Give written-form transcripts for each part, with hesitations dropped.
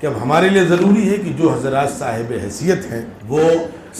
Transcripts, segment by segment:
کہ اب ہمارے لیے ضروری ہے کہ جو حضرات صاحب حیثیت ہیں وہ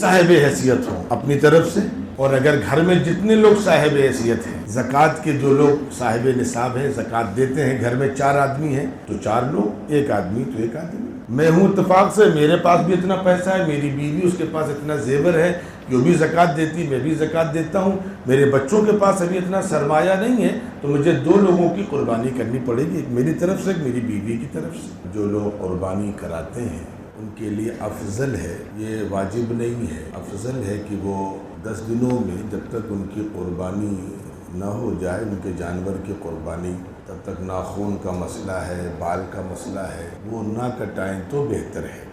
صاحب حیثیت ہوں اپنی طرف سے، اور اگر گھر میں جتنے لوگ صاحب حیثیت ہیں، زکوٰۃ کے جو لوگ صاحب نصاب ہیں، زکوٰۃ دیتے ہیں، گھر میں 4 آدمی ہیں تو 4 لوگ، 1 آدمی تو 1 آدمی۔ میں ہوں اتفاق سے، میرے پاس بھی اتنا پیسہ ہے، میری بیوی اس کے پاس اتنا زیور ہے کہ وہ بھی زکوٰۃ دیتی، میں بھی زکوٰۃ دیتا ہوں، میرے بچوں کے پاس ابھی اتنا سرمایہ نہیں ہے، تو مجھے 2 لوگوں کی قربانی کرنی پڑے گی، ایک میری طرف سے، ایک میری بیوی کی طرف سے۔ جو لوگ قربانی کراتے ہیں ان کے لیے افضل ہے، یہ واجب نہیں ہے، افضل ہے کہ وہ 10 دنوں میں جب تک ان کی قربانی نہ ہو جائے، ان کے جانور کی قربانی، تب تک ناخون کا مسئلہ ہے، بال کا مسئلہ ہے، وہ نہ کٹائیں تو بہتر ہے۔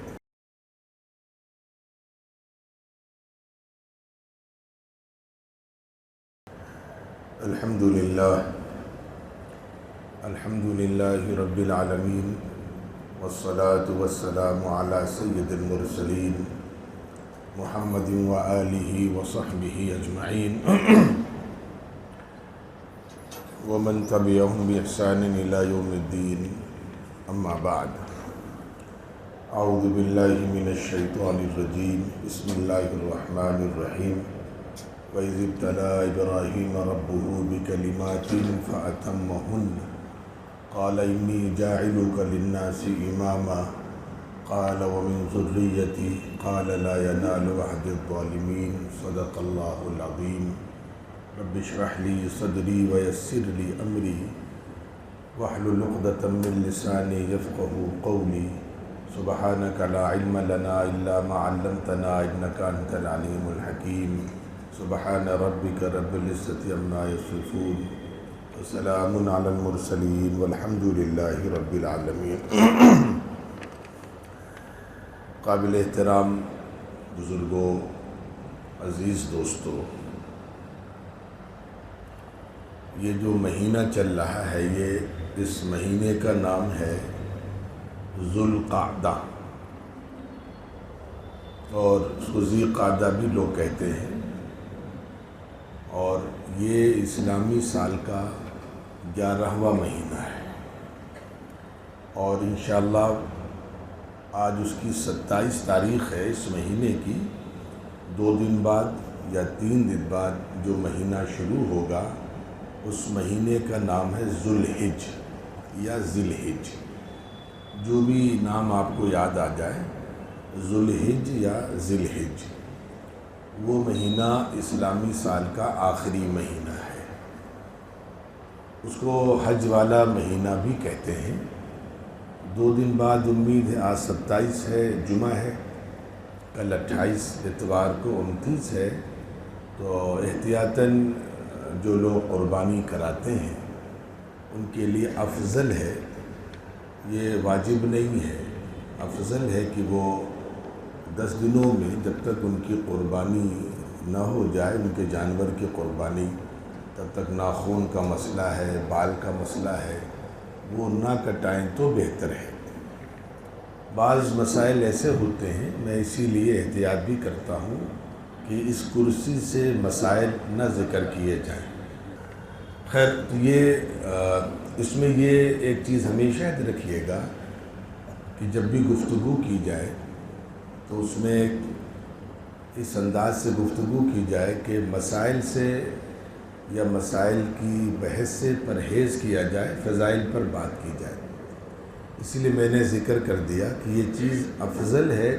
الحمدللہ رب العالمین، والصلاة والسلام علی سید المرسلین محمد وآلہ وصحبہ اجمعین ومن تبعهم بإحسان إلى يوم الدين، اما بعد۔ اعوذ باللہ من الشیطان الرجیم، بسم اللہ الرحمن الرحیم۔ وَإِذِ ابْتَلَىٰ إِبْرَاهِيمَ رَبُّهُ بِكَلِمَاتٍ فَأَتَمَّهُنَّ قَالَ إِنِّي جَاعِلُكَ لِلنَّاسِ إِمَامًا قَالَ وَمِن ذُرِّيَّتِي قَالَ لَا يَنَالُ عَهْدِي الظَّالِمِينَ صدق اللہ العظیم۔ رب اشرح لي صدری ويسر لي أمری واحلل عقدة من لسانی يفقهوا قولی۔ سبحانك لا علم لنا إلا ما علمتنا إنك أنت العليم الحكيم۔ سبحان ربك رب العزة عما يصفون وسلام على المرسلين والحمد لله رب العالمين۔ قابل احترام بزرگوں، عزیز دوستو، یہ جو مہینہ چل رہا ہے، یہ اس مہینے کا نام ہے ذو القعدہ، اور اس کو ذی قعدہ بھی لوگ کہتے ہیں، اور یہ اسلامی سال کا 11واں مہینہ ہے، اور انشاءاللہ آج اس کی 27 تاریخ ہے۔ اس مہینے کی 2 دن بعد یا 3 دن بعد جو مہینہ شروع ہوگا، اس مہینے کا نام ہے ذو الحج یا ذی الحج، جو بھی نام آپ کو یاد آ جائے، ذو الحج یا ذی الحج۔ وہ مہینہ اسلامی سال کا آخری مہینہ ہے، اس کو حج والا مہینہ بھی کہتے ہیں۔ 2 دن بعد امید ہے، آج 27 ہے، جمعہ ہے، کل 28 اتوار کو 29 ہے، تو احتیاطاً جو لوگ قربانی کراتے ہیں ان کے لیے افضل ہے، یہ واجب نہیں ہے، افضل ہے کہ وہ 10 دنوں میں جب تک ان کی قربانی نہ ہو جائے، ان کے جانور کی قربانی، تب تک ناخون کا مسئلہ ہے، بال کا مسئلہ ہے، وہ نہ کٹائیں تو بہتر ہے۔ بعض مسائل ایسے ہوتے ہیں، میں اسی لیے احتیاط بھی کرتا ہوں کہ اس کرسی سے مسائل نہ ذکر کیے جائیں۔ خیر، اس میں یہ ایک چیز ہمیشہ یاد رکھیے گا کہ جب بھی گفتگو کی جائے تو اس میں اس انداز سے گفتگو کی جائے کہ مسائل سے یا مسائل کی بحث سے پرہیز کیا جائے، فضائل پر بات کی جائے۔ اسی لیے میں نے ذکر کر دیا کہ یہ چیز افضل ہے،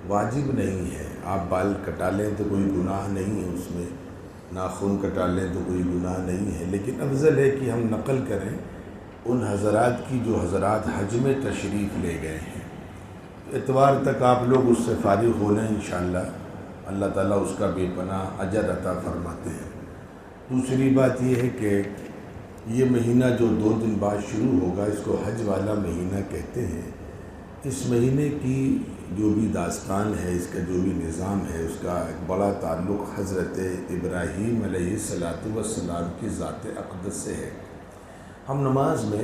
واجب نہیں ہے۔ آپ بال کٹا لیں تو کوئی گناہ نہیں ہے، اس میں ناخن کٹا لیں تو کوئی گناہ نہیں ہے، لیکن افضل ہے کہ ہم نقل کریں ان حضرات کی جو حضرات حج میں تشریف لے گئے ہیں۔ اتوار تک آپ لوگ اس سے فارغ ہو لیں انشاءاللہ، اللہ تعالیٰ اس کا بے پناہ اجر عطا فرماتے ہیں۔ دوسری بات یہ ہے کہ یہ مہینہ جو 2 دن بعد شروع ہوگا، اس کو حج والا مہینہ کہتے ہیں۔ اس مہینے کی جو بھی داستان ہے، اس کا جو بھی نظام ہے، اس کا ایک بڑا تعلق حضرت ابراہیم علیہ السلام کی ذات اقدس سے ہے۔ ہم نماز میں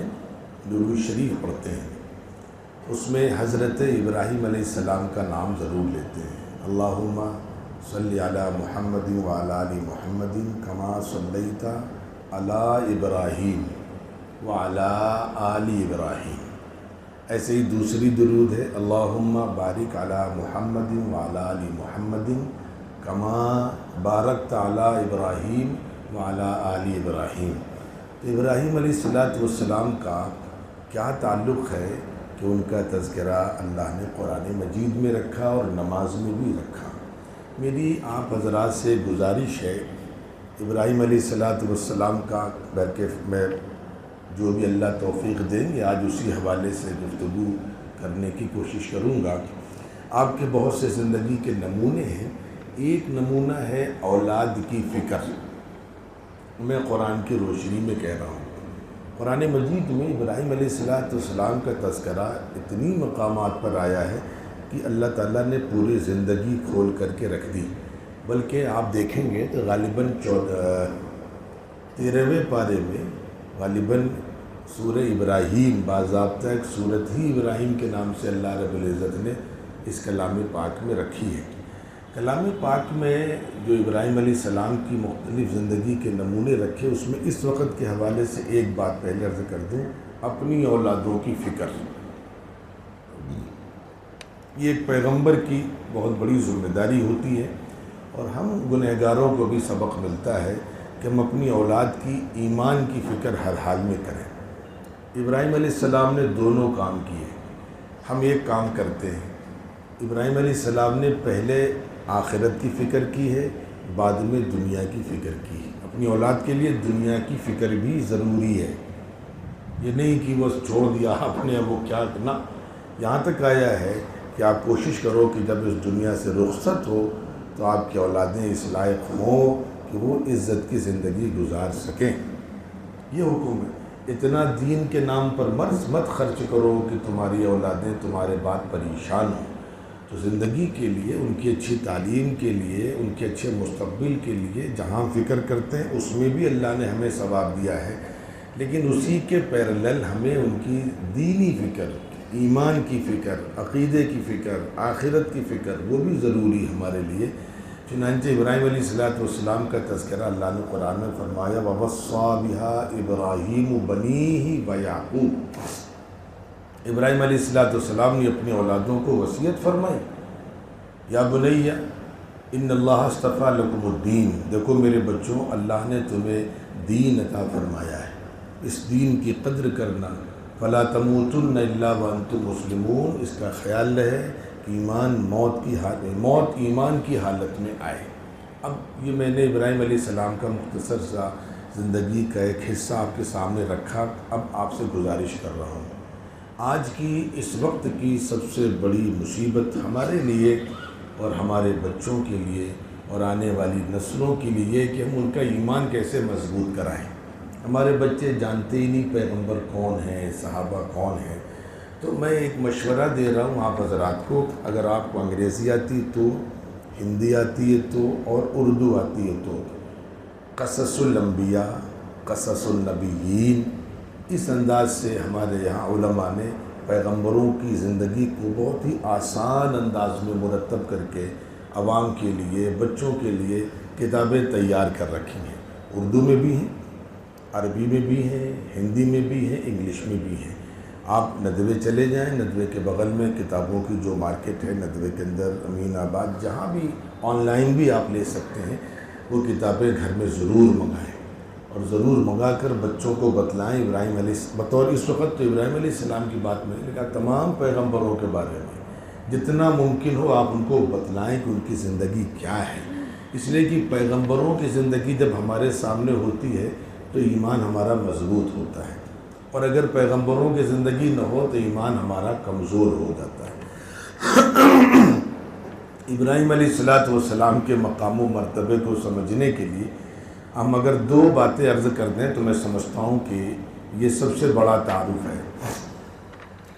درود شریف پڑھتے ہیں، اس میں حضرت ابراہیم علیہ السلام کا نام ضرور لیتے ہیں۔ اللہم صلی علی محمد وعلی آل محمد کما صلیت علی ابراہیم وعلی آل ابراہیم۔ ایسے ہی دوسری درود ہے اللہم بارک علی محمد وعلی آل محمد کما بارکت علی ابراہیم وعلی آل ابراہیم۔ ابراہیم علیہ السلام کا کیا تعلق ہے کہ ان کا تذکرہ اللہ نے قرآن مجید میں رکھا اور نماز میں بھی رکھا۔ میری آپ حضرات سے گزارش ہے، ابراہیم علیہ السلام کا بلکہ میں جو بھی اللہ توفیق دیں گے آج اسی حوالے سے گفتگو کرنے کی کوشش کروں گا۔ آپ کے بہت سے زندگی کے نمونے ہیں۔ ایک نمونہ ہے اولاد کی فکر، میں قرآن کی روشنی میں کہہ رہا ہوں۔ قرآن مجید میں ابراہیم علیہ السلام کا تذکرہ اتنی مقامات پر آیا ہے کہ اللہ تعالیٰ نے پوری زندگی کھول کر کے رکھ دی، بلکہ آپ دیکھیں گے تو غالباً 13ویں پارے میں غالباً سورہ ابراہیم باضابطہ ایک سورت ہی ابراہیم کے نام سے اللہ رب العزت نے اس کلام پاک میں رکھی ہے۔ کلام پاک میں جو ابراہیم علیہ السلام کی مختلف زندگی کے نمونے رکھے، اس میں اس وقت کے حوالے سے ایک بات پہلے عرض کر دوں، اپنی اولادوں کی فکر۔ یہ ایک پیغمبر کی بہت بڑی ذمہ داری ہوتی ہے، اور ہم گنہگاروں کو بھی سبق ملتا ہے کہ ہم اپنی اولاد کی ایمان کی فکر ہر حال میں کریں۔ ابراہیم علیہ السلام نے دونوں کام کیے، ہم ایک کام کرتے ہیں۔ ابراہیم علیہ السلام نے پہلے آخرت کی فکر کی ہے، بعد میں دنیا کی فکر کی ہے۔ اپنی اولاد کے لیے دنیا کی فکر بھی ضروری ہے، یہ نہیں کہ بس چھوڑ دیا اپنے وہ کیا کرنا۔ یہاں تک آیا ہے کہ آپ کوشش کرو کہ جب اس دنیا سے رخصت ہو تو آپ کی اولادیں اس لائق ہوں کہ وہ عزت کی زندگی گزار سکیں۔ یہ حکم ہے۔ اتنا دین کے نام پر مت خرچ کرو کہ تمہاری اولادیں تمہارے بعد پریشان ہوں۔ تو زندگی کے لیے، ان کی اچھی تعلیم کے لیے، ان کے اچھے مستقبل کے لیے جہاں فکر کرتے ہیں اس میں بھی اللہ نے ہمیں ثواب دیا ہے، لیکن اسی کے پیرلل ہمیں ان کی دینی فکر، ایمان کی فکر، عقیدے کی فکر، آخرت کی فکر وہ بھی ضروری ہمارے لیے۔ چنانچہ ابراہیم علیہ السلام کا تذکرہ اللہ نے قرآن میں فرمایا وَوَصَّىٰ بِهَا إِبْرَاهِيمُ بَنِيهِ وَيَعْقُوبُ۔ ابراہیم علیہ السلام نے اپنی اولادوں کو وصیت فرمائی، یا بنی ان اللہ اصطفیٰ لکم الدین، دیکھو میرے بچوں، اللہ نے تمہیں دین عطا فرمایا ہے، اس دین کی قدر کرنا۔ فَلَا تَمُوتُنَّ إِلَّا وَأَنْتُمْ مُسْلِمُونَ، اس کا خیال رہے کہ موت ایمان کی حالت میں آئے۔ اب یہ میں نے ابراہیم علیہ السلام کا مختصر سا زندگی کا ایک حصہ آپ کے سامنے رکھا، اب آپ سے گزارش کر رہا ہوں۔ آج کی اس وقت کی سب سے بڑی مصیبت ہمارے لیے اور ہمارے بچوں کے لیے اور آنے والی نسلوں کے لیے کہ ہم ان کا ایمان کیسے مضبوط کرائیں۔ ہمارے بچے جانتے ہی نہیں پیغمبر کون ہیں، صحابہ کون ہیں۔ تو میں ایک مشورہ دے رہا ہوں آپ حضرات کو، اگر آپ کو انگریزی آتی تو، ہندی آتی ہے تو، اور اردو آتی ہے تو، قصص الانبیاء، قصص النبیین، اس انداز سے ہمارے یہاں علماء نے پیغمبروں کی زندگی کو بہت ہی آسان انداز میں مرتب کر کے عوام کے لیے، بچوں کے لیے کتابیں تیار کر رکھی ہیں۔ اردو میں بھی ہیں، عربی میں بھی ہیں، ہندی میں بھی ہیں، انگلش میں بھی ہیں۔ آپ ندوے چلے جائیں، ندوے کے بغل میں کتابوں کی جو مارکیٹ ہے ندوے کے اندر، امین آباد، جہاں بھی آن لائن بھی آپ لے سکتے ہیں، وہ کتابیں گھر میں ضرور منگائیں اور ضرور منگا کر بچوں کو بتلائیں۔ ابراہیم علیہ بطور اس وقت تو ابراہیم علیہ السلام کی بات میں نے کہا، تمام پیغمبروں کے بارے میں جتنا ممکن ہو آپ ان کو بتلائیں کہ ان کی زندگی کیا ہے، اس لیے کہ پیغمبروں کی زندگی جب ہمارے سامنے ہوتی ہے تو ایمان ہمارا مضبوط ہوتا ہے، اور اگر پیغمبروں کی زندگی نہ ہو تو ایمان ہمارا کمزور ہو جاتا ہے۔ ابراہیم علیہ السلام کے مقام و مرتبے کو سمجھنے کے لیے ہم اگر دو باتیں عرض کر دیں تو میں سمجھتا ہوں کہ یہ سب سے بڑا تعارف ہے۔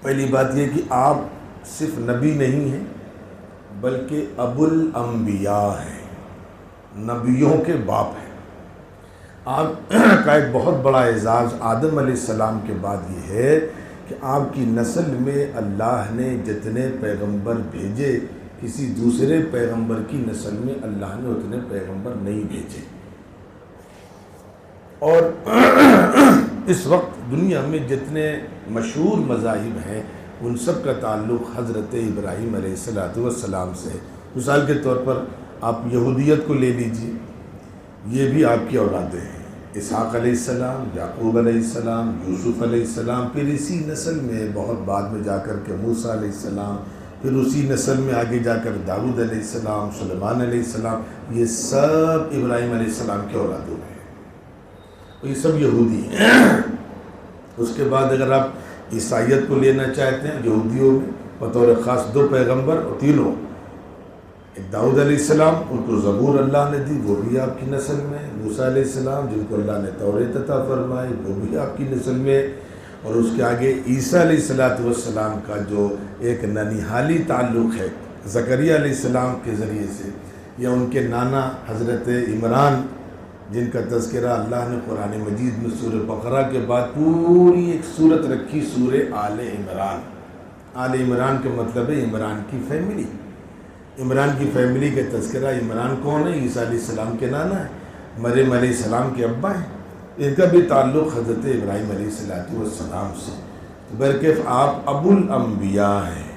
پہلی بات یہ کہ آپ صرف نبی نہیں ہیں بلکہ ابو الانبیاء ہیں، نبیوں کے باپ ہیں۔ آپ کا ایک بہت بڑا اعزاز آدم علیہ السلام کے بعد یہ ہے کہ آپ کی نسل میں اللہ نے جتنے پیغمبر بھیجے، کسی دوسرے پیغمبر کی نسل میں اللہ نے اتنے پیغمبر نہیں بھیجے۔ اور اس وقت دنیا میں جتنے مشہور مذاہب ہیں ان سب کا تعلق حضرت ابراہیم علیہ السلام سے ہے۔ مثال کے طور پر آپ یہودیت کو لے لیجیے، یہ بھی آپ کی اولادیں ہیں، اسحاق علیہ السلام، یعقوب علیہ السلام، یوسف علیہ السلام، پھر اسی نسل میں بہت بعد میں جا کر کے موسیٰ علیہ السلام، پھر اسی نسل میں آگے جا کر داؤد علیہ السلام، سلیمان علیہ السلام، یہ سب ابراہیم علیہ السلام کے اولادوں میں ہیں، یہ سب یہودی ہیں۔ اس کے بعد اگر آپ عیسائیت کو لینا چاہتے ہیں، یہودیوں میں بطور خاص 2 پیغمبر اور تینوں، ایک داؤد علیہ السلام، ان کو زبور اللہ نے دی، وہ بھی آپ کی نسل میں، موسیٰ علیہ السلام جن کو اللہ نے توریت عطا فرمائی، وہ بھی آپ کی نسل میں، اور اس کے آگے عیسیٰ علیہ السلام کا جو ایک ننیحالی تعلق ہے زکریا علیہ السلام کے ذریعے سے، یا ان کے نانا حضرت عمران جن کا تذکرہ اللہ نے قرآن مجید میں سورہ بقرہ کے بعد پوری ایک سورت رکھی، سورہ آل عمران۔ آل عمران کا مطلب ہے عمران کی فیملی، عمران کی فیملی کا تذکرہ۔ عمران کون ہے؟ عیسیٰ علیہ السلام کے نانا ہے، مریم علیہ السلام کے ابا ہیں، ان کا بھی تعلق حضرت ابراہیم علیہ السلام سے۔ برکیف آپ ابو الانبیاء ہیں،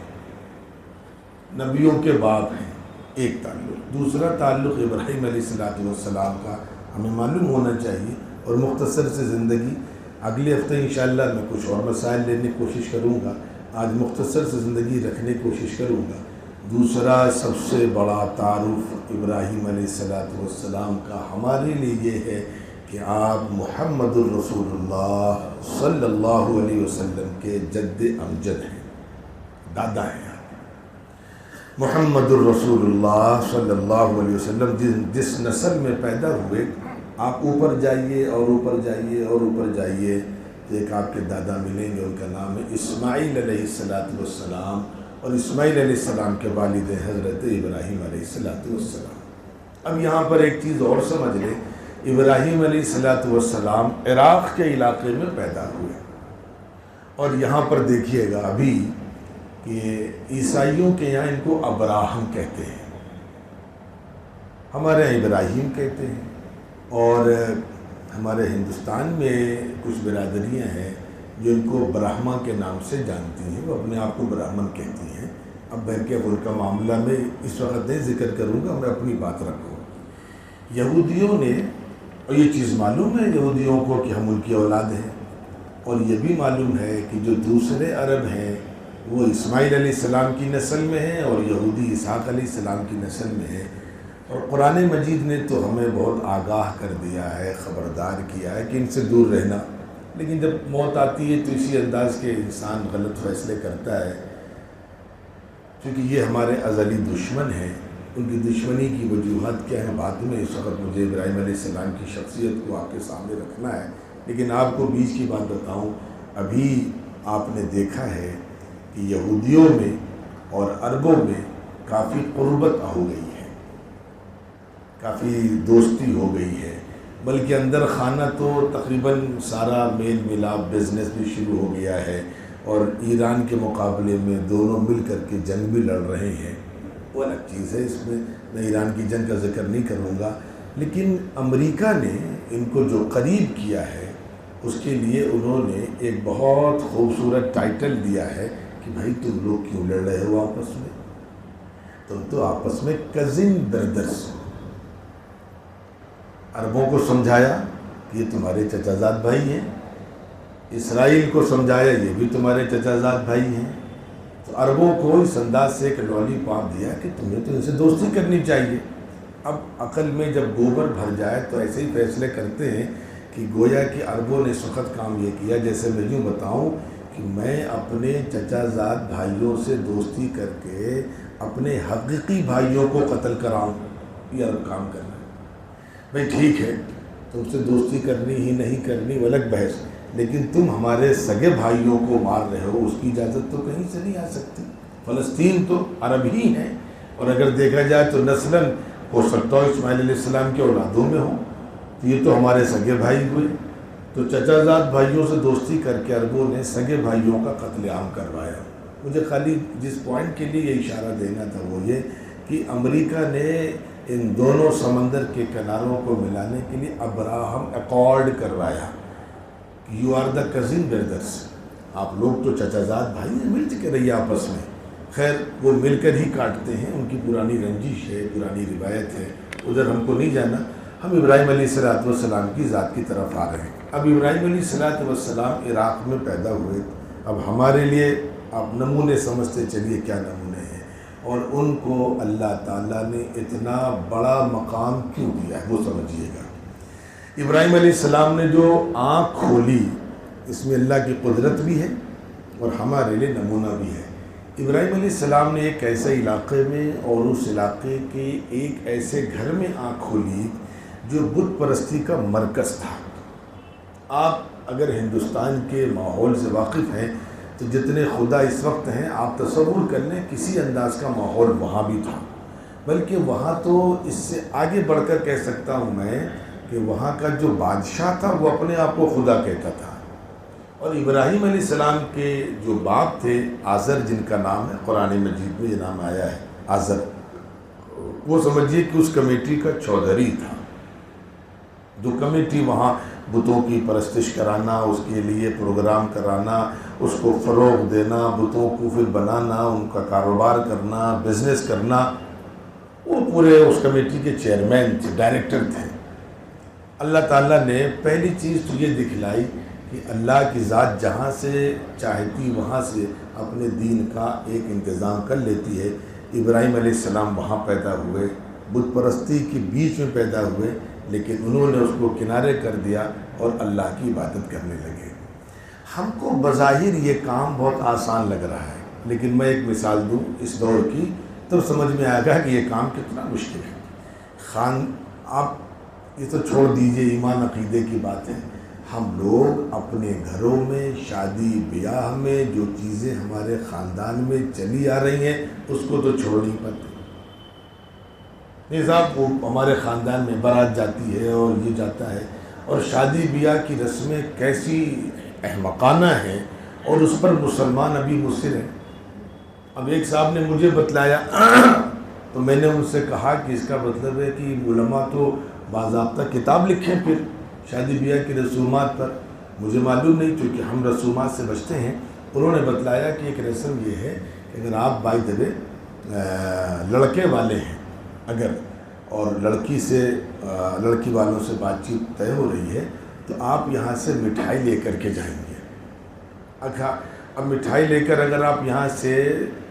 نبیوں کے باپ ہیں، ایک تعلق۔ دوسرا تعلق ابراہیم علیہ السلام کا ہمیں معلوم ہونا چاہیے، اور مختصر سے زندگی اگلے ہفتے انشاءاللہ میں کچھ اور مسائل لینے کی کوشش کروں گا، آج مختصر سے زندگی رکھنے کی کوشش کروں گا۔ دوسرا سب سے بڑا تعارف ابراہیم علیہ السلام کا ہمارے لیے یہ ہے کہ آپ محمد الرسول اللہ صلی اللہ علیہ وسلم کے جد امجد ہیں، دادا ہیں۔ محمد الرسول اللہ صلی اللہ علیہ وسلم جس نسل میں پیدا ہوئے، آپ اوپر جائیے اور اوپر جائیے اور اوپر جائیے، ایک آپ کے دادا ملیں گے، ان کا نام ہے اسماعیل علیہ السلام، اور اسماعیل علیہ السلام کے والد حضرت ابراہیم علیہ السلام۔ اب یہاں پر ایک چیز اور سمجھ لیں، ابراہیم علیہ السلام عراق کے علاقے میں پیدا ہوئے، اور یہاں پر دیکھیے گا ابھی کہ عیسائیوں کے یہاں ان کو ابراہم کہتے ہیں، ہمارے یہاں ابراہیم کہتے ہیں، اور ہمارے ہندوستان میں کچھ برادریاں ہیں جو ان کو برہما کے نام سے جانتی ہیں، وہ اپنے آپ کو برہمن کہتی ہیں۔ اب بہرکیف ان کا معاملہ میں اس وقت نہیں ذکر کروں گا، میں اپنی بات رکھوں۔ یہودیوں نے، اور یہ چیز معلوم ہے یہودیوں کو کہ ہم ان کی اولاد ہیں، اور یہ بھی معلوم ہے کہ جو دوسرے عرب ہیں وہ اسماعیل علیہ السلام کی نسل میں ہیں، اور یہودی اسحاق علیہ السلام کی نسل میں ہیں۔ اور قرآن مجید نے تو ہمیں بہت آگاہ کر دیا ہے، خبردار کیا ہے کہ ان سے دور رہنا، لیکن جب موت آتی ہے تو اسی انداز کے انسان غلط فیصلے کرتا ہے، کیونکہ یہ ہمارے ازلی دشمن ہیں۔ ان کی دشمنی کی وجوہات کیا ہیں بعد میں، اس وقت مجھے ابراہیم علیہ السلام کی شخصیت کو آپ کے سامنے رکھنا ہے، لیکن آپ کو بیچ کی بات بتاؤں، ابھی آپ نے دیکھا ہے کہ یہودیوں میں اور عربوں میں کافی قربت ہو گئی ہے، کافی دوستی ہو گئی ہے، بلکہ اندر خانہ تو تقریباً سارا میل ملاپ بزنس بھی شروع ہو گیا ہے، اور ایران کے مقابلے میں دونوں مل کر کے جنگ بھی لڑ رہے ہیں۔ وہ الگ چیز ہے، اس میں ایران کی جنگ کا ذکر نہیں کروں گا، لیکن امریکہ نے ان کو جو قریب کیا ہے اس کے لیے انہوں نے ایک بہت خوبصورت ٹائٹل دیا ہے کہ بھائی تم لوگ کیوں لڑ رہے ہو آپس میں، تم تو آپس میں کزن بردرز ہو۔ عربوں کو سمجھایا کہ یہ تمہارے چچا زاد بھائی ہیں، اسرائیل کو سمجھایا یہ بھی تمہارے چچا زاد بھائی ہیں، تو عربوں کو اس انداز سے ایک لالی پاپ دیا کہ تمہیں تو ان سے دوستی کرنی چاہیے۔ اب عقل میں جب گوبر بھر جائے تو ایسے ہی فیصلے کرتے ہیں کہ گویا کہ عربوں نے اس وقت کام یہ کیا، جیسے میں یوں بتاؤں کہ میں اپنے چچا زاد بھائیوں سے دوستی کر کے اپنے حقیقی بھائیوں کو قتل کراؤں، یہ عرب کام کرنا ہے۔ بھائی ٹھیک ہے، تم سے دوستی کرنی ہی نہیں کرنی وہ الگ بحث، لیکن تم ہمارے سگے بھائیوں کو مار رہے ہو، اس کی اجازت تو کہیں سے نہیں آ سکتی۔ فلسطین تو عرب ہی ہیں، اور اگر دیکھا جائے تو نسلاً ہو سکتا ہو اسماعیل علیہ السلام کے اولادوں میں ہوں، تو یہ تو ہمارے سگے بھائی ہوئے۔ تو چچا زاد بھائیوں سے دوستی کر کے عربوں نے سگے بھائیوں کا قتل عام کروایا۔ مجھے خالی جس پوائنٹ کے لیے یہ اشارہ دینا تھا وہ یہ کہ امریکہ نے ان دونوں سمندر کے کناروں کو ملانے کے لیے ابراہم ایکارڈ کروایا، you are the cousin brothers, آپ لوگ تو چچا زاد بھائی ہیں، مل کے رہیے آپس میں. خیر وہ مل کر ہی کاٹتے ہیں، ان کی پرانی رنجش ہے، پرانی روایت ہے، ادھر ہم کو نہیں جانا. ہم ابراہیم علیہ السلام کی ذات کی طرف آ رہے ہیں. اب ابراہیم علیہ السلام عراق میں پیدا ہوئے. اب ہمارے لیے آپ نمونے سمجھتے چلیے کیا نمونے ہیں، اور ان کو اللہ تعالیٰ نے اتنا بڑا مقام کیوں دیا ہے وہ سمجھیے گا. ابراہیم علیہ السلام نے جو آنکھ کھولی، اس میں اللہ کی قدرت بھی ہے اور ہمارے لیے نمونہ بھی ہے. ابراہیم علیہ السلام نے ایک ایسے علاقے میں اور اس علاقے کے ایک ایسے گھر میں آنکھ کھولی جو بت پرستی کا مرکز تھا. آپ اگر ہندوستان کے ماحول سے واقف ہیں تو جتنے خدا اس وقت ہیں آپ تصور کر لیں کسی انداز کا ماحول وہاں بھی تھا. بلکہ وہاں تو اس سے آگے بڑھ کر کہہ سکتا ہوں میں کہ وہاں کا جو بادشاہ تھا وہ اپنے آپ کو خدا کہتا تھا. اور ابراہیم علیہ السلام کے جو باپ تھے آزر، جن کا نام ہے قرآن مجید میں یہ نام آیا ہے آزر، وہ سمجھیے کہ اس کمیٹی کا چودھری تھا. جو کمیٹی وہاں بتوں کی پرستش کرانا، اس کے لیے پروگرام کرانا، اس کو فروغ دینا، بتوں کو پھر بنانا، ان کا کاروبار کرنا، بزنس کرنا، وہ پورے اس کمیٹی کے چیئرمین تھے، ڈائریکٹر تھے. اللہ تعالیٰ نے پہلی چیز تو یہ دکھلائی کہ اللہ کی ذات جہاں سے چاہتی وہاں سے اپنے دین کا ایک انتظام کر لیتی ہے. ابراہیم علیہ السلام وہاں پیدا ہوئے، بت پرستی کے بیچ میں پیدا ہوئے، لیکن انہوں نے اس کو کنارے کر دیا اور اللہ کی عبادت کرنے لگے. ہم کو بظاہر یہ کام بہت آسان لگ رہا ہے، لیکن میں ایک مثال دوں اس دور کی تو سمجھ میں آئے گا کہ یہ کام کتنا مشکل ہے. آپ یہ تو چھوڑ دیجئے ایمان عقیدے کی بات ہے. ہم لوگ اپنے گھروں میں شادی بیاہ میں جو چیزیں ہمارے خاندان میں چلی آ رہی ہیں اس کو تو چھوڑ نہیں پاتے. نہیں صاحب، وہ ہمارے خاندان میں بارات جاتی ہے اور یہ جاتا ہے، اور شادی بیاہ کی رسمیں کیسی احمقانہ ہیں اور اس پر مسلمان ابھی مصر ہیں. اب ایک صاحب نے مجھے بتلایا تو میں نے ان سے کہا کہ اس کا مطلب ہے کہ علماء تو باضابطہ کتاب لکھیں پھر شادی بیاہ کی رسومات پر. مجھے معلوم نہیں چونکہ ہم رسومات سے بچتے ہیں. انہوں نے بتلایا کہ ایک رسم یہ ہے کہ اگر آپ بائی دبے لڑکے والے ہیں اگر، اور لڑکی والوں سے بات چیت طے ہو رہی ہے تو آپ یہاں سے مٹھائی لے کر کے جائیں گے. اب مٹھائی لے کر اگر آپ یہاں سے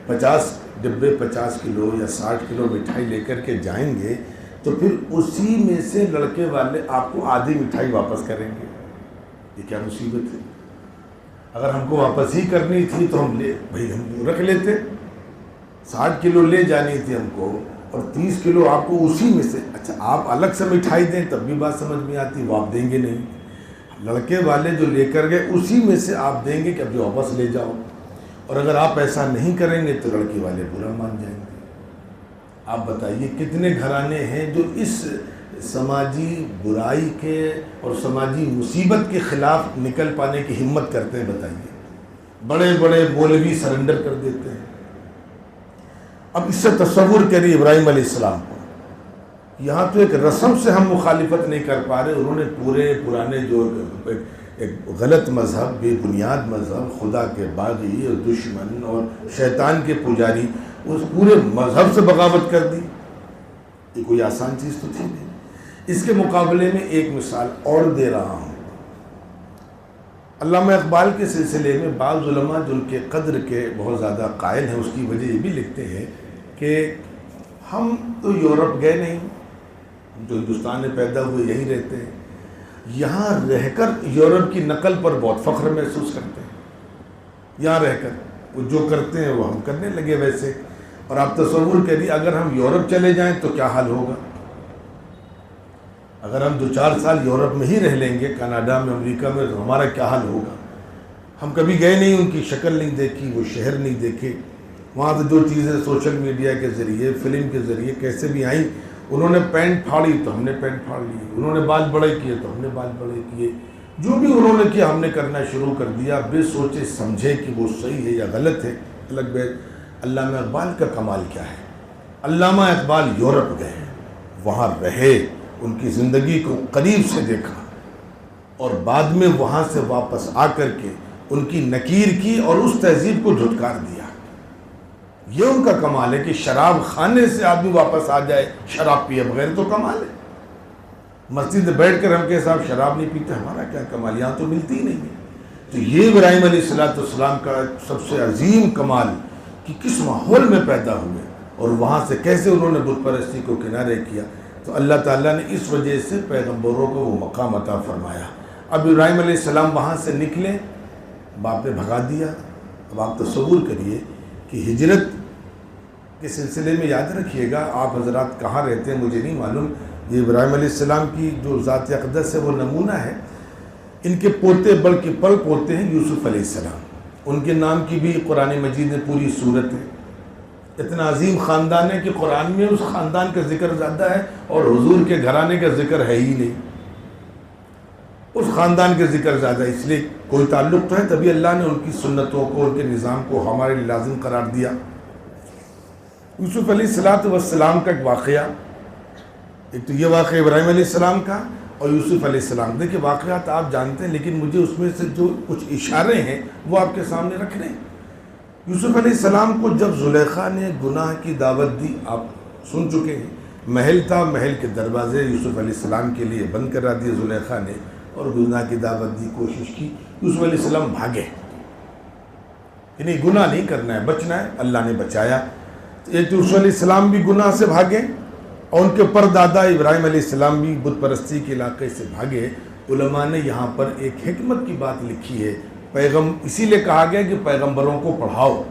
50 ڈبے 50 کلو یا 60 کلو مٹھائی لے کر کے جائیں گے تو پھر اسی میں سے لڑکے والے آپ کو آدھی مٹھائی واپس کریں گے. یہ کیا مصیبت ہے؟ اگر ہم کو واپس ہی کرنی تھی تو ہم رکھ لیتے. 60 کلو لے جانی تھی ہم کو اور 30 کلو آپ کو اسی میں سے. اچھا آپ الگ سے مٹھائی دیں تب بھی بات سمجھ میں آتی، وہ آپ دیں گے نہیں. لڑکے والے جو لے کر گئے اسی میں سے آپ دیں گے کہ اب جو واپس لے جاؤ. اور اگر آپ ایسا نہیں کریں گے تو لڑکے والے برا مان جائیں گے. آپ بتائیے کتنے گھرانے ہیں جو اس سماجی برائی کے اور سماجی مصیبت کے خلاف نکل پانے کی ہمت کرتے ہیں؟ بتائیے. بڑے بڑے مولوی سرنڈر کر دیتے ہیں. اب اس سے تصور کریے ابراہیم علیہ السلام کو. یہاں تو ایک رسم سے ہم مخالفت نہیں کر پا رہے، انہوں نے پورے پرانے جو ایک غلط مذہب، بے بنیاد مذہب، خدا کے باغی اور دشمن اور شیطان کے پجاری، اس پورے مذہب سے بغاوت کر دی. یہ کوئی آسان چیز تو تھی نہیں. اس کے مقابلے میں ایک مثال اور دے رہا ہوں. علامہ اقبال کے سلسلے میں بعض علماء جو ان کے قدر کے بہت زیادہ قائل ہیں، اس کی وجہ یہ بھی لکھتے ہیں کہ ہم تو یورپ گئے نہیں، جو ہندوستان میں پیدا ہوئے یہیں رہتے ہیں. یہاں رہ کر یورپ کی نقل پر بہت فخر محسوس کرتے ہیں. یہاں رہ کر وہ جو کرتے ہیں وہ ہم کرنے لگے ویسے. اور آپ تصور کریے اگر ہم یورپ چلے جائیں تو کیا حال ہوگا. اگر ہم 2-4 سال یورپ میں ہی رہ لیں گے، کینیڈا میں، امریکہ میں، تو ہمارا کیا حال ہوگا. ہم کبھی گئے نہیں، ان کی شکل نہیں دیکھی، وہ شہر نہیں دیکھے. وہاں سے جو چیزیں سوشل میڈیا کے ذریعے، فلم کے ذریعے کیسے بھی آئیں، انہوں نے پینٹ پھاڑی تو ہم نے پینٹ پھاڑ لی، انہوں نے بال بڑے کیے تو ہم نے بال بڑے کیے. جو بھی انہوں نے کیا ہم نے کرنا شروع کر دیا، بے سوچے سمجھے کہ وہ صحیح ہے یا غلط ہے. الگ بات علامہ اقبال کا کمال کیا ہے. علامہ اقبال یورپ گئے، وہاں رہے، ان کی زندگی کو قریب سے دیکھا، اور بعد میں وہاں سے واپس آ کر کے ان کی نکیر کی اور اس تہذیب کو دھتکار دیا۔ یہ ان کا کمال ہے کہ شراب خانے سے آدمی واپس آ جائے شراب پیے بغیر، تو کمال ہے۔ مسجد میں بیٹھ کر ہم کہ صاحب شراب نہیں پیتے، ہمارا کیا کمال، یہاں تو ملتی ہی نہیں ہے۔ تو یہ ابراہیم علیہ السلام کا سب سے عظیم کمال کہ کس ماحول میں پیدا ہوئے اور وہاں سے کیسے انہوں نے بت پرستی کو کنارے کیا۔ تو اللہ تعالیٰ نے اس وجہ سے پیغمبروں کو وہ مقام عطا فرمایا۔ اب ابراہیم علیہ السلام وہاں سے نکلے، باپ نے بھگا دیا۔ اب آپ تصور کریے کہ ہجرت کے سلسلے میں یاد رکھیے گا، آپ حضرات کہاں رہتے ہیں مجھے نہیں معلوم، یہ ابراہیم علیہ السلام کی جو ذات اقدس ہے وہ نمونہ ہے۔ ان کے پوتے بلکہ پل پوتے ہیں یوسف علیہ السلام، ان کے نام کی بھی قرآن مجید میں پوری صورت ہے۔ اتنا عظیم خاندان ہے کہ قرآن میں اس خاندان کا ذکر زیادہ ہے اور حضور کے گھرانے کا ذکر ہے ہی نہیں، اس خاندان کے ذکر زیادہ، اس لیے کوئی تعلق تو ہے، تبھی اللہ نے ان کی سنتوں کو، ان کے نظام کو ہمارے لیے لازم قرار دیا۔ یوسف علیہ السلام کا ایک واقعہ، ایک تو یہ واقعہ ابراہیم علیہ السلام کا اور یوسف علیہ السلام، دیکھیں واقعات آپ جانتے ہیں لیکن مجھے اس میں سے جو کچھ اشارے ہیں وہ آپ کے سامنے رکھ رہے ہیں۔ یوسف علیہ السلام کو جب زلیخا نے گناہ کی دعوت دی، آپ سن چکے ہیں، محل تھا، محل کے دروازے یوسف علیہ السلام کے لیے بند کرا دیے زلیخا نے اور گناہ کی دعوت دی، کوشش کی۔ یوسف علیہ السلام بھاگے، انہیں گناہ نہیں کرنا ہے، بچنا ہے، اللہ نے بچایا۔ ایک یوسف علیہ السلام بھی گناہ سے بھاگے اور ان کے پردادا ابراہیم علیہ السلام بھی بت پرستی کے علاقے سے بھاگے۔ علماء نے یہاں پر ایک حکمت کی بات لکھی ہے، اسی لیے کہا گیا کہ پیغمبروں کو پڑھاؤ،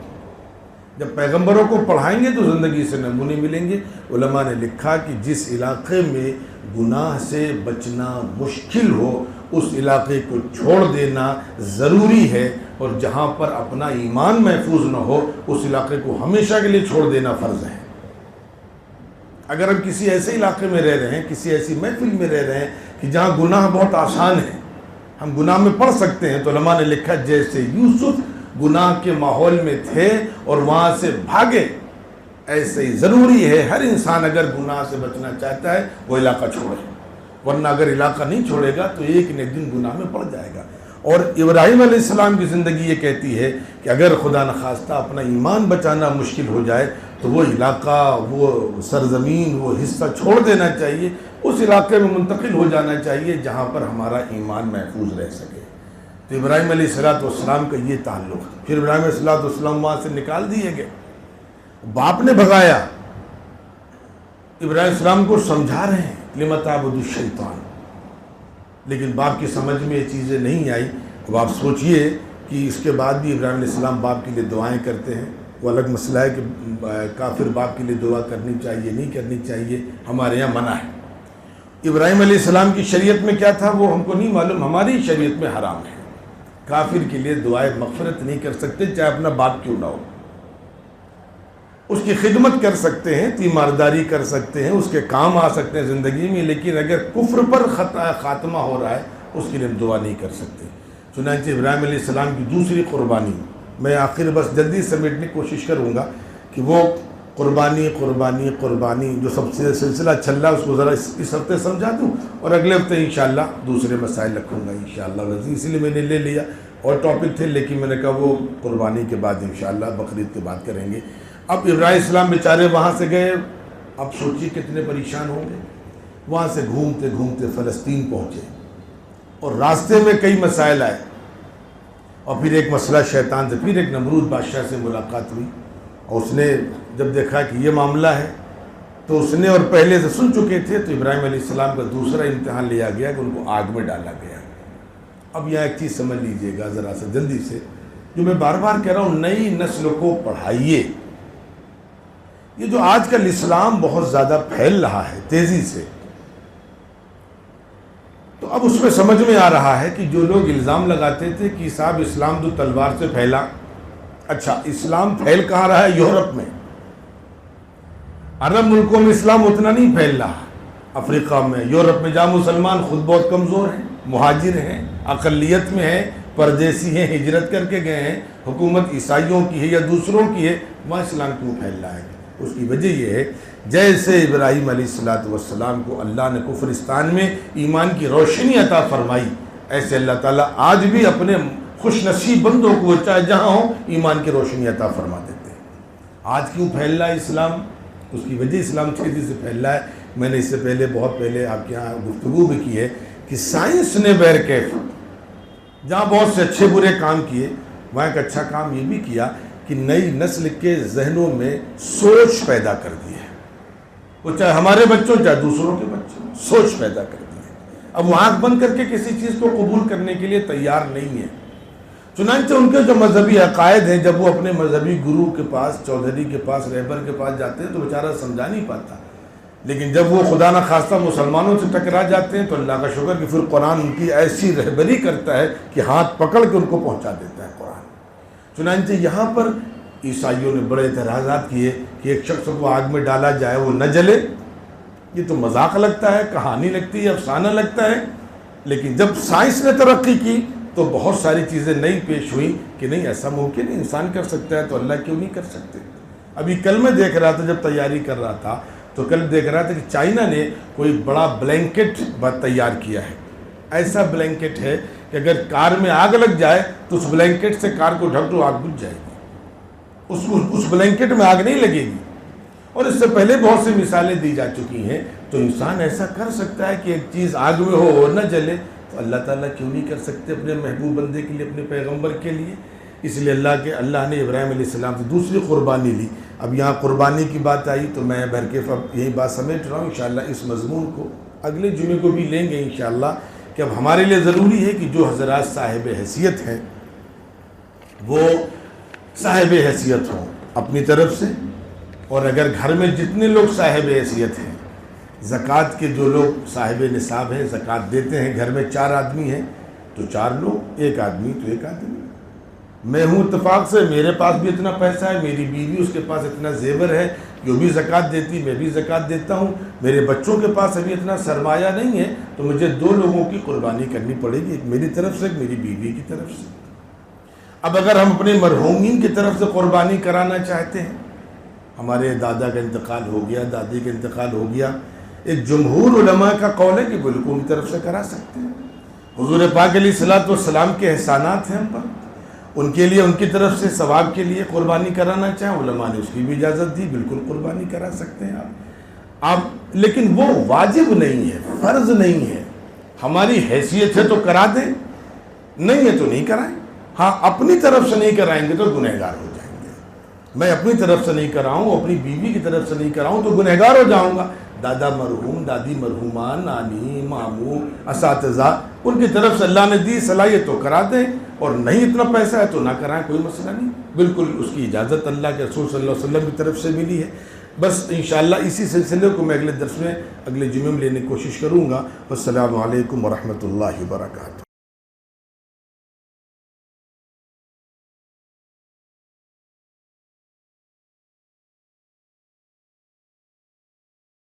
جب پیغمبروں کو پڑھائیں گے تو زندگی سے نمونے ملیں گے۔ علماء نے لکھا کہ جس علاقے میں گناہ سے بچنا مشکل ہو اس علاقے کو چھوڑ دینا ضروری ہے، اور جہاں پر اپنا ایمان محفوظ نہ ہو اس علاقے کو ہمیشہ کے لیے چھوڑ دینا فرض ہے۔ اگر ہم کسی ایسے علاقے میں رہ رہے ہیں، کسی ایسی محفل میں رہ رہے ہیں کہ جہاں گناہ بہت آسان ہے، ہم گناہ میں پڑ سکتے ہیں، تو علماء نے لکھا جیسے یوسف گناہ کے ماحول میں تھے اور وہاں سے بھاگے، ایسے ہی ضروری ہے ہر انسان اگر گناہ سے بچنا چاہتا ہے وہ علاقہ چھوڑے، ورنہ اگر علاقہ نہیں چھوڑے گا تو ایک نہ ایک دن گناہ میں پڑ جائے گا۔ اور ابراہیم علیہ السلام کی زندگی یہ کہتی ہے کہ اگر خدا نخواستہ اپنا ایمان بچانا مشکل ہو جائے تو وہ علاقہ، وہ سرزمین، وہ حصہ چھوڑ دینا چاہیے، اس علاقے میں منتقل ہو جانا چاہیے جہاں پر ہمارا ایمان محفوظ رہ سکے۔ تو ابراہیم علیہ السلام کا یہ تعلق ہے۔ پھر ابراہیم علیہ السلام وہاں سے نکال دیے گئے، باپ نے بھگایا، ابراہیم علیہ السلام کو سمجھا رہے ہیں لم تعبدوا الشیطان، لیکن باپ کی سمجھ میں یہ چیزیں نہیں آئی۔ اب آپ سوچئے کہ اس کے بعد بھی ابراہیم علیہ السلام باپ کے لیے دعائیں کرتے ہیں، وہ الگ مسئلہ ہے کہ کافر باپ کے لیے دعا کرنی چاہیے نہیں کرنی چاہیے، ہمارے یہاں منع ہے۔ ابراہیم علیہ السلام کی شریعت میں کیا تھا وہ ہم کو نہیں معلوم، ہماری شریعت میں حرام ہے، کافر کے لیے دعائیں مغفرت نہیں کر سکتے چاہے اپنا باپ کیوں نہ ہو، اس کی خدمت کر سکتے ہیں، تیمارداری کر سکتے ہیں، اس کے کام آ سکتے ہیں زندگی میں، لیکن اگر کفر پر خاتمہ ہو رہا ہے اس کے لیے ہم دعا نہیں کر سکتے۔ چنانچہ ابراہیم علیہ السلام کی دوسری قربانی، میں آخر بس جلدی سمیٹنے کی کوشش کروں گا کہ وہ قربانی جو سب سے سلسلہ چل رہا ہے اس کو ذرا اس ہفتے سمجھا دوں اور اگلے ہفتے انشاءاللہ دوسرے مسائل رکھوں گا انشاءاللہ، اسی لیے میں نے لے لیا، اور ٹاپک تھے لیکن میں نے کہا وہ قربانی کے بعد انشاءاللہ بقرعید کے بعد کریں گے۔ اب ابراہیم السلام بیچارے وہاں سے گئے، اب سوچیے کتنے پریشان ہوں گے، وہاں سے گھومتے گھومتے فلسطین پہنچے اور راستے میں کئی مسائل آئے، اور پھر ایک مسئلہ شیطان سے، پھر ایک نمرود بادشاہ سے ملاقات ہوئی، اور اس نے جب دیکھا کہ یہ معاملہ ہے تو اس نے، اور پہلے سے سن چکے تھے، تو ابراہیم علیہ السلام کا دوسرا امتحان لیا گیا کہ ان کو آگ میں ڈالا گیا۔ اب یہاں ایک چیز سمجھ لیجئے گا ذرا سا جلدی سے، جو میں بار بار کہہ رہا ہوں، نئی نسل کو پڑھائیے۔ یہ جو آج کل اسلام بہت زیادہ پھیل رہا ہے تیزی سے، تو اب اس میں سمجھ میں آ رہا ہے کہ جو لوگ الزام لگاتے تھے کہ صاحب اسلام تو تلوار سے پھیلا، اچھا اسلام پھیل کہاں رہا ہے؟ یورپ میں، عرب ملکوں میں اسلام اتنا نہیں پھیل رہا، افریقہ میں، یورپ میں جہاں مسلمان خود بہت کمزور ہیں، مہاجر ہیں، اقلیت میں ہیں، پردیسی ہیں، ہجرت کر کے گئے ہیں، حکومت عیسائیوں کی ہے یا دوسروں کی ہے، وہاں اسلام کیوں پھیل رہا ہے؟ اس کی وجہ یہ ہے جیسے ابراہیم علیہ السلام کو اللہ نے کفرستان میں ایمان کی روشنی عطا فرمائی، ایسے اللہ تعالیٰ آج بھی اپنے خوش نصیب بندوں کو وہ چاہے جہاں ہوں ایمان کی روشنی عطا فرما دیتے ہیں۔ آج کیوں پھیل رہا ہے اسلام؟ اس کی وجہ اسلام تیزی سے پھیل رہا ہے۔ میں نے اس سے پہلے بہت پہلے آپ کے یہاں گفتگو بھی کی ہے کہ سائنس نے بہرکیف جہاں بہت سے اچھے برے کام کیے، وہاں ایک اچھا کام یہ بھی کیا کہ نئی نسل کے ذہنوں میں سوچ پیدا کر دی ہے۔ وہ چاہے ہمارے بچوں چاہے دوسروں کے بچوں، سوچ پیدا کر دی ہے۔ اب وہ آنکھ بند کر کے کسی چیز کو قبول کرنے کے لیے تیار نہیں ہے۔ چنانچہ ان کے جو مذہبی عقائد ہیں، جب وہ اپنے مذہبی گرو کے پاس، چودھری کے پاس، رہبر کے پاس جاتے ہیں تو بیچارہ سمجھا نہیں پاتا، لیکن جب وہ خدا نہ خواستہ مسلمانوں سے ٹکرا جاتے ہیں تو اللہ کا شکر کہ پھر قرآن ان کی ایسی رہبری کرتا ہے کہ ہاتھ پکڑ کے ان کو پہنچا دیتا ہے قرآن۔ چنانچہ یہاں پر عیسائیوں نے بڑے اعتراضات کیے کہ ایک شخص کو آگ میں ڈالا جائے وہ نہ جلے، یہ تو مذاق لگتا ہے، کہانی لگتی ہے، افسانہ لگتا ہے۔ لیکن جب سائنس نے ترقی کی تو بہت ساری چیزیں نئی پیش ہوئیں کہ نہیں ایسا ممکن ہے، انسان کر سکتا ہے تو اللہ کیوں نہیں کر سکتے۔ ابھی کل میں دیکھ رہا تھا، جب تیاری کر رہا تھا تو کل دیکھ رہا تھا کہ چائنا نے کوئی بڑا بلینکٹ تیار کیا ہے۔ ایسا بلینکٹ ہے کہ اگر کار میں آگ لگ جائے تو اس بلینکٹ سے کار کو ڈھک دو، آگ بجھ جائے گی، اس بلینکٹ میں آگ نہیں لگے گی۔ اور اس سے پہلے بہت سی مثالیں دی جا چکی ہیں۔ تو انسان ایسا کر سکتا ہے کہ ایک چیز آگ میں ہو اور نہ جلے، تو اللہ تعالیٰ کیوں نہیں کر سکتے اپنے محبوب بندے کے لیے، اپنے پیغمبر کے لیے؟ اس لیے اللہ نے ابراہیم علیہ السلام سے دوسری قربانی لی۔ اب یہاں قربانی کی بات آئی تو میں بہرکیف اب یہی بات سمیٹ رہا ہوں۔ انشاءاللہ اس مضمون کو اگلے جمعے کو بھی لیں گے انشاءاللہ، کہ اب ہمارے لیے ضروری ہے کہ جو حضرات صاحب حیثیت ہیں وہ صاحب حیثیت ہوں اپنی طرف سے، اور اگر گھر میں جتنے لوگ صاحب حیثیت ہیں، زکوٰۃ کے جو لوگ صاحب نصاب ہیں، زکوٰۃ دیتے ہیں، گھر میں 4 آدمی ہیں تو 4 لوگ، 1 آدمی تو 1 آدمی۔ میں ہوں اتفاق سے، میرے پاس بھی اتنا پیسہ ہے، میری بیوی اس کے پاس اتنا زیور ہے، جو بھی زکوٰۃ دیتی میں بھی زکوٰۃ دیتا ہوں، میرے بچوں کے پاس ابھی اتنا سرمایہ نہیں ہے، تو مجھے 2 لوگوں کی قربانی کرنی پڑے گی، ایک میری طرف سے، ایک میری بیوی کی طرف سے۔ اب اگر ہم اپنے مرحومین کی طرف سے قربانی کرانا چاہتے ہیں، ہمارے دادا کا انتقال ہو گیا، دادی کا انتقال ہو گیا، ایک جمہور علماء کا قول ہے کہ بالکل ان کی طرف سے کرا سکتے ہیں۔ حضور پاک علیہ الصلوۃ والسلام کے احسانات ہیں ہم پر، ان کے لیے، ان کی طرف سے ثواب کے لیے قربانی کرانا چاہیں، علماء نے اس کی بھی اجازت دی، بالکل قربانی کرا سکتے ہیں آپ، لیکن وہ واجب نہیں ہے، فرض نہیں ہے۔ ہماری حیثیت ہے تو کرا دیں، نہیں ہے تو نہیں کرائیں۔ ہاں اپنی طرف سے نہیں کرائیں گے تو گنہگار ہو جائیں گے۔ میں اپنی طرف سے نہیں کراؤں، اپنی بیوی کی طرف سے نہیں کراؤں تو گنہگار ہو جاؤں گا۔ دادا مرحوم، دادی مرحومان، نانی، ماموں، اساتذہ، ان کی طرف سے اللہ نے دی صلاحیت تو کرا دیں، اور نہیں اتنا پیسہ ہے تو نہ کرائیں، کوئی مسئلہ نہیں، بالکل اس کی اجازت اللہ کے رسول صلی اللہ علیہ وسلم کی طرف سے ملی ہے۔ بس انشاءاللہ اسی سلسلے کو میں اگلے درس میں، اگلے جمعے میں لینے کی کوشش کروں گا۔ والسلام علیکم ورحمۃ اللہ وبرکاتہ۔